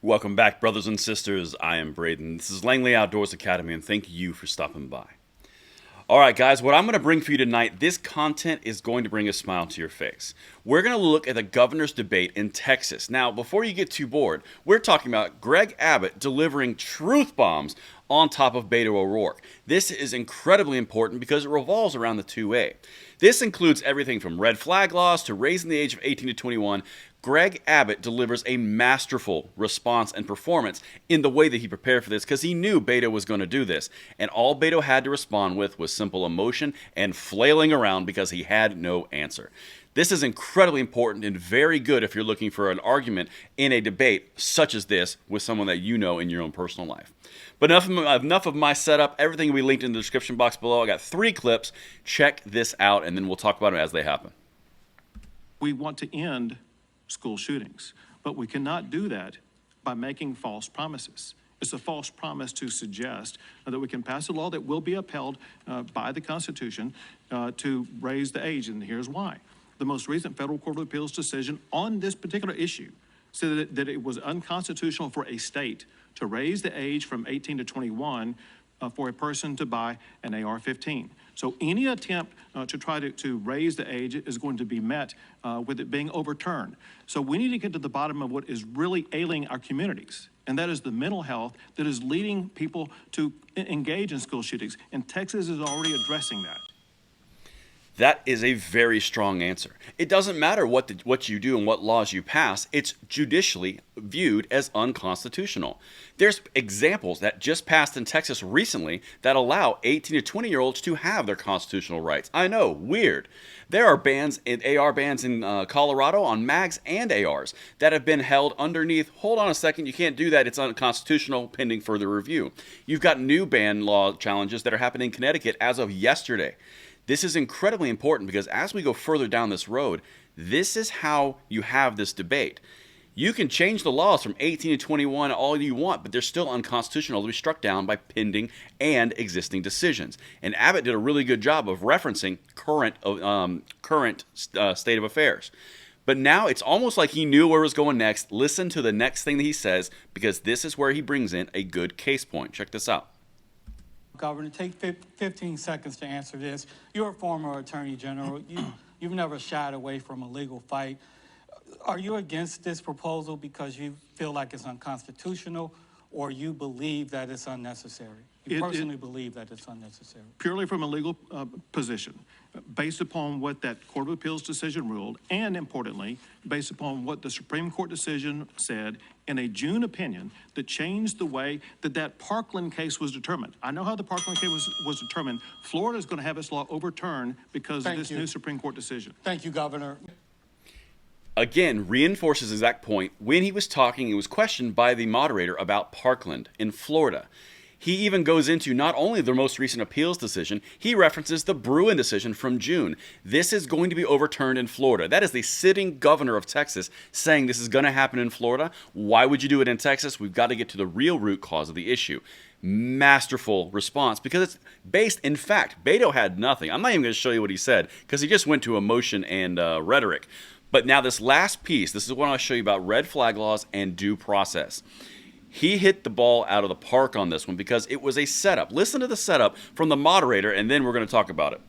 Welcome back, brothers and sisters. I am Braden. This is Langley Outdoors Academy, and thank you for stopping by. All right, guys, what I'm going to bring for you tonight, this content is going to bring a smile to your face. We're going to look at the governor's debate in Texas. Now, before you get too bored, we're talking about Greg Abbott delivering truth bombs on top of Beto O'Rourke. This is incredibly important because it revolves around the 2A. This includes everything from red flag laws to raising the age of 18 to 21. Greg Abbott delivers a masterful response and performance in the way that he prepared for this because he knew Beto was going to do this. And all Beto had to respond with was simple emotion and flailing around because he had no answer. This is incredibly important and very good if you're looking for an argument in a debate such as this with someone that you know in your own personal life. But enough of my setup. Everything will be linked in the description box below. I got 3 clips. Check this out, and then we'll talk about them as they happen. We want to end school shootings, but we cannot do that by making false promises. It's a false promise to suggest that we can pass a law that will be upheld by the Constitution to raise the age, and here's why. The most recent Federal Court of Appeals decision on this particular issue said that it was unconstitutional for a state to raise the age from 18 to 21 for a person to buy an AR-15. So any attempt to try to raise the age is going to be met with it being overturned. So we need to get to the bottom of what is really ailing our communities, and that is the mental health that is leading people to engage in school shootings. And Texas is already addressing that. That is a very strong answer. It doesn't matter what you do and what laws you pass. It's judicially viewed as unconstitutional. There's examples that just passed in Texas recently that allow 18 to 20-year-olds to have their constitutional rights. I know, weird. There are bans, AR bans in Colorado on mags and ARs that have been held underneath, hold on a second, you can't do that, it's unconstitutional, pending further review. You've got new ban law challenges that are happening in Connecticut as of yesterday. This is incredibly important because as we go further down this road, this is how you have this debate. You can change the laws from 18 to 21 all you want, but they're still unconstitutional to be struck down by pending and existing decisions. And Abbott did a really good job of referencing current state of affairs. But now it's almost like he knew where it was going next. Listen to the next thing that he says because this is where he brings in a good case point. Check this out. Governor, take 15 seconds to answer this. You're a former attorney general. You've never shied away from a legal fight. Are you against this proposal because you feel like it's unconstitutional, or you believe that it's unnecessary? You personally believe that it's unnecessary? Purely from a legal position, based upon what that Court of Appeals decision ruled, and importantly, based upon what the Supreme Court decision said in a June opinion that changed the way that Parkland case was determined. I know how the Parkland case was determined. Florida is going to have its law overturned because of this new Supreme Court decision. Thank you, Governor. Again, reinforces his exact point. When he was talking, he was questioned by the moderator about Parkland in Florida. He even goes into not only the most recent appeals decision, he references the Bruin decision from June. This is going to be overturned in Florida. That is the sitting governor of Texas saying this is going to happen in Florida. Why would you do it in Texas? We've got to get to the real root cause of the issue. Masterful response because it's based, in fact, Beto had nothing. I'm not even going to show you what he said because he just went to emotion and rhetoric. But now this last piece, this is what I'll show you about red flag laws and due process. He hit the ball out of the park on this one because it was a setup. Listen to the setup from the moderator, and then we're going to talk about it.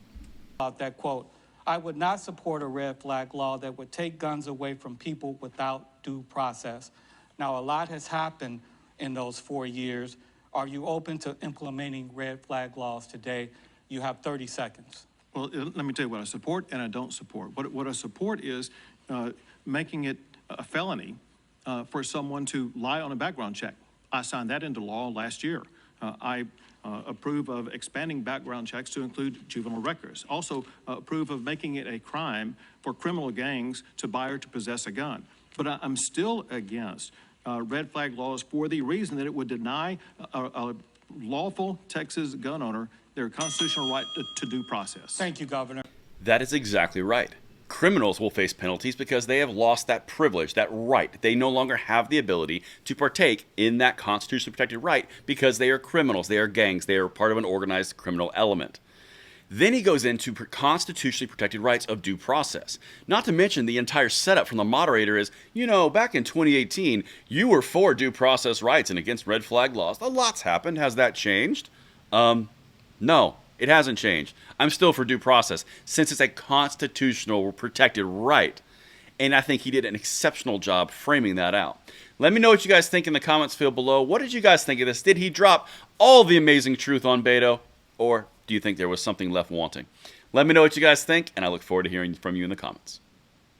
About that quote, I would not support a red flag law that would take guns away from people without due process. Now, a lot has happened in those 4 years. Are you open to implementing red flag laws today? You have 30 seconds. Well, let me tell you what I support and I don't support. What I support is making it a felony for someone to lie on a background check. I signed that into law last year. I approve of expanding background checks to include juvenile records. Also approve of making it a crime for criminal gangs to buy or to possess a gun. But I'm still against red flag laws for the reason that it would deny a lawful Texas gun owner their constitutional right to due process. Thank you, Governor. That is exactly right. Criminals will face penalties because they have lost that privilege, that right. They no longer have the ability to partake in that constitutionally protected right because they are criminals, they are gangs, they are part of an organized criminal element. Then he goes into constitutionally protected rights of due process. Not to mention the entire setup from the moderator is, back in 2018, you were for due process rights and against red flag laws. A lot's happened. Has that changed? No, it hasn't changed. I'm still for due process since it's a constitutional protected right. And I think he did an exceptional job framing that out. Let me know what you guys think in the comments field below. What did you guys think of this? Did he drop all the amazing truth on Beto? Or do you think there was something left wanting? Let me know what you guys think, and I look forward to hearing from you in the comments.